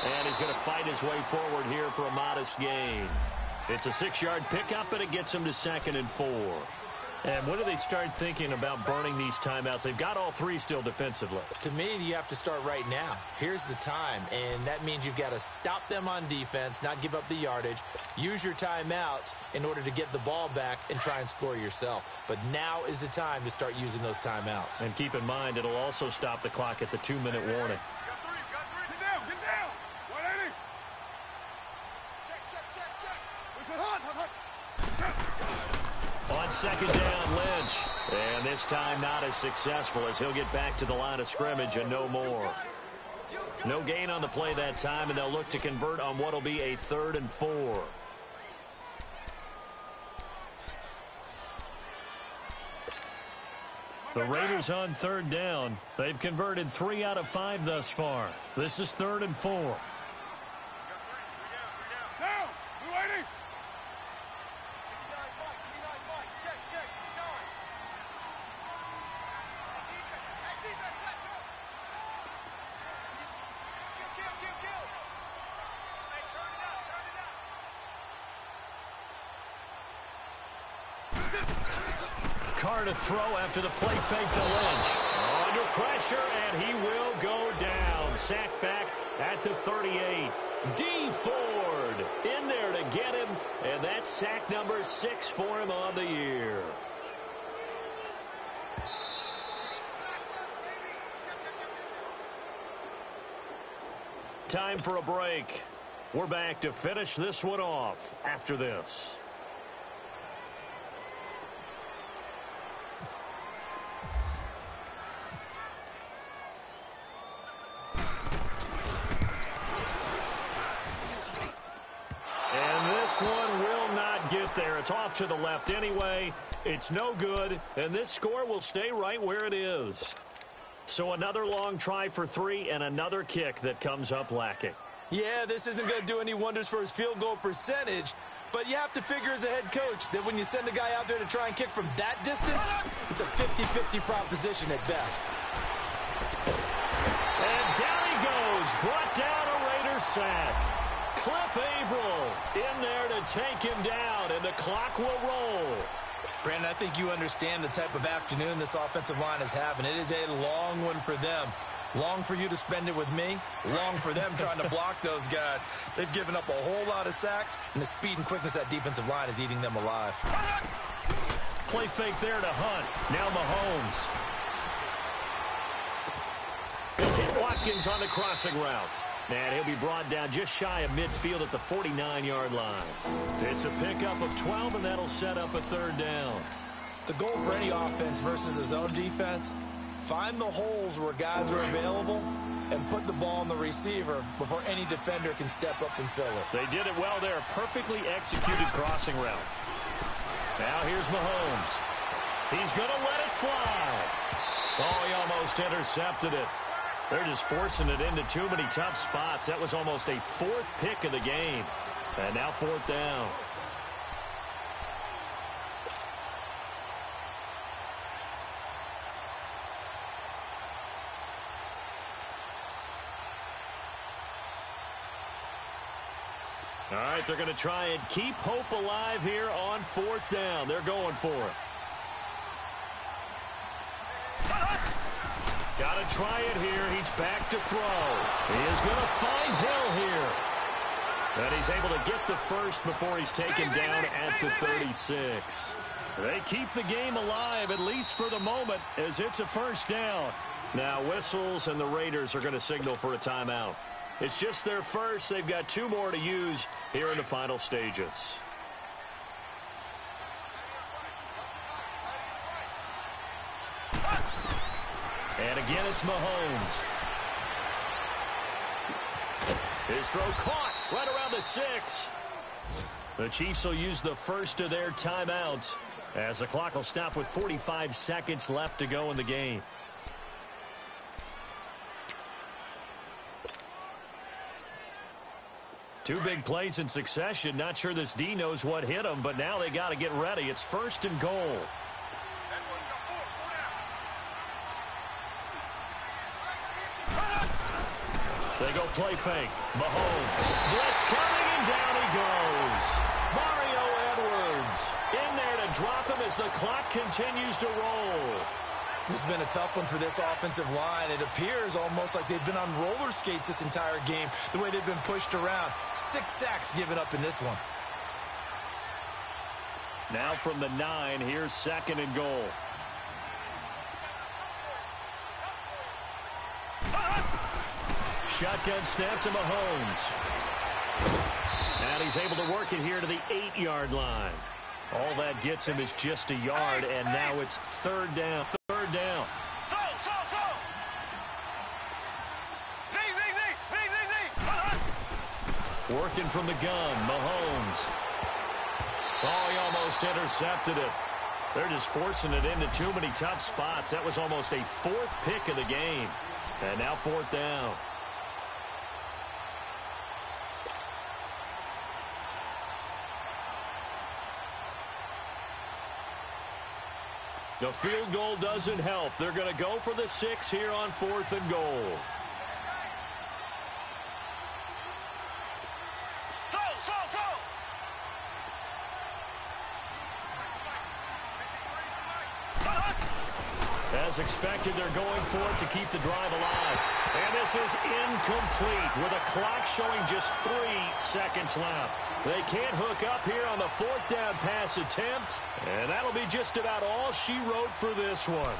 And he's going to fight his way forward here for a modest gain. It's a 6-yard pickup, and it gets him to 2nd and 4. And when do they start thinking about burning these timeouts? They've got all 3 still defensively. To me, you have to start right now. Here's the time, and that means you've got to stop them on defense, not give up the yardage, use your timeouts in order to get the ball back and try and score yourself. But now is the time to start using those timeouts. And keep in mind, it'll also stop the clock at the 2-minute warning. Get down. 180. Check. On 2nd down, Lynch. And this time not as successful as he'll get back to the line of scrimmage and no more. No gain on the play that time, and they'll look to convert on what will be a 3rd and 4. The Raiders on 3rd down. They've converted 3 out of 5 thus far. This is 3rd and 4. Down. 280. Carr to throw after the play fake to Lynch. Under pressure, and he will go down. Sacked back at the 38. D. Ford in there to get him, and that's sack number 6 for him on the year. Time for a break. We're back to finish this one off after this. One will not get there. It's off to the left anyway. It's no good, and this score will stay right where it is. So another long try for 3 and another kick that comes up lacking. Yeah, this isn't going to do any wonders for his field goal percentage, but you have to figure as a head coach that when you send a guy out there to try and kick from that distance, it's a 50-50 proposition at best. And down he goes. Brought down a Raiders sack. Cliff Averill in there to take him down, and the clock will roll. Brandon, I think you understand the type of afternoon this offensive line is having. It is a long one for them. Long for you to spend it with me. Long for them trying to block those guys. They've given up a whole lot of sacks, and the speed and quickness of that defensive line is eating them alive. Play fake there to Hunt. Now Mahomes. They'll hit Watkins on the crossing route. And he'll be brought down just shy of midfield at the 49-yard line. It's a pickup of 12, and that'll set up a 3rd down. The goal for any offense versus a zone defense, find the holes where guys are available and put the ball on the receiver before any defender can step up and fill it. They did it well there. Perfectly executed crossing route. Now here's Mahomes. He's going to let it fly. Oh, he almost intercepted it. They're just forcing it into too many tough spots. That was almost a 4th pick of the game. And now 4th down. All right, they're going to try and keep hope alive here on 4th down. They're going for it. Got to try it here. He's back to throw. He is going to find Hill here. And he's able to get the first before he's taken down at the 36. They keep the game alive, at least for the moment, as it's a 1st down. Now whistles, and the Raiders are going to signal for a timeout. It's just their first. They've got 2 more to use here in the final stages. And again, it's Mahomes. His throw caught right around the 6. The Chiefs will use the first of their timeouts as the clock will stop with 45 seconds left to go in the game. Two big plays in succession. Not sure this D knows what hit him, but now they got to get ready. It's 1st and goal. They go play fake. Mahomes. Blitz coming, and down he goes. Mario Edwards in there to drop him as the clock continues to roll. This has been a tough one for this offensive line. It appears almost like they've been on roller skates this entire game, the way they've been pushed around. 6 sacks given up in this one. Now from the 9, here's 2nd and goal. Shotgun snap to Mahomes. And he's able to work it here to the 8-yard line. All that gets him is just a yard, and now it's 3rd down. 3rd down. Working from the gun, Mahomes. Oh, he almost intercepted it. They're just forcing it into too many tough spots. That was almost a 4th pick of the game. And now 4th down. The field goal doesn't help. They're going to go for the 6 here on 4th and goal. As expected, they're going for it to keep the drive alive. And this is incomplete with a clock showing just 3 seconds left. They can't hook up here on the 4th down pass attempt. And that'll be just about all she wrote for this one.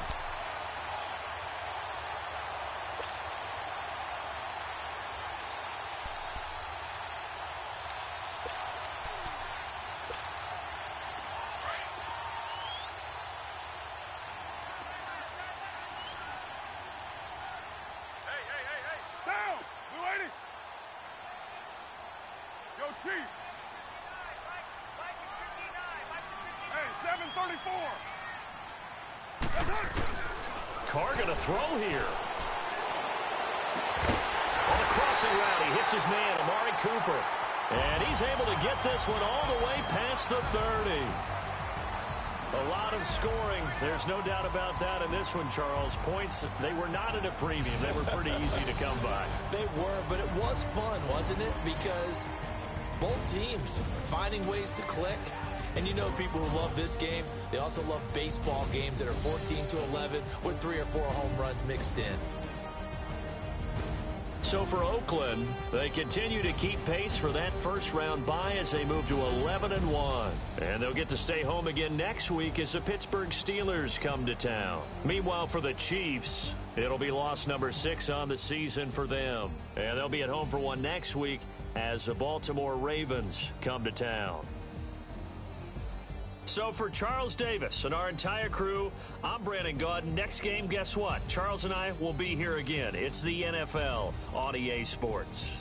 Chief. Hey, 734. Carr going to throw here. On the crossing route, he hits his man, Amari Cooper. And he's able to get this one all the way past the 30. A lot of scoring. There's no doubt about that in this one, Charles. Points, they were not at a premium. They were pretty easy to come by. They were, but it was fun, wasn't it? Because both teams finding ways to click. And you know people who love this game, they also love baseball games that are 14-11 with 3 or 4 home runs mixed in. So for Oakland, they continue to keep pace for that first-round bye as they move to 11-1. And they'll get to stay home again next week as the Pittsburgh Steelers come to town. Meanwhile, for the Chiefs, it'll be loss number 6 on the season for them. And they'll be at home for one next week as the Baltimore Ravens come to town. So for Charles Davis and our entire crew, I'm Brandon Gaudin. Next game, guess what? Charles and I will be here again. It's the NFL on EA Sports.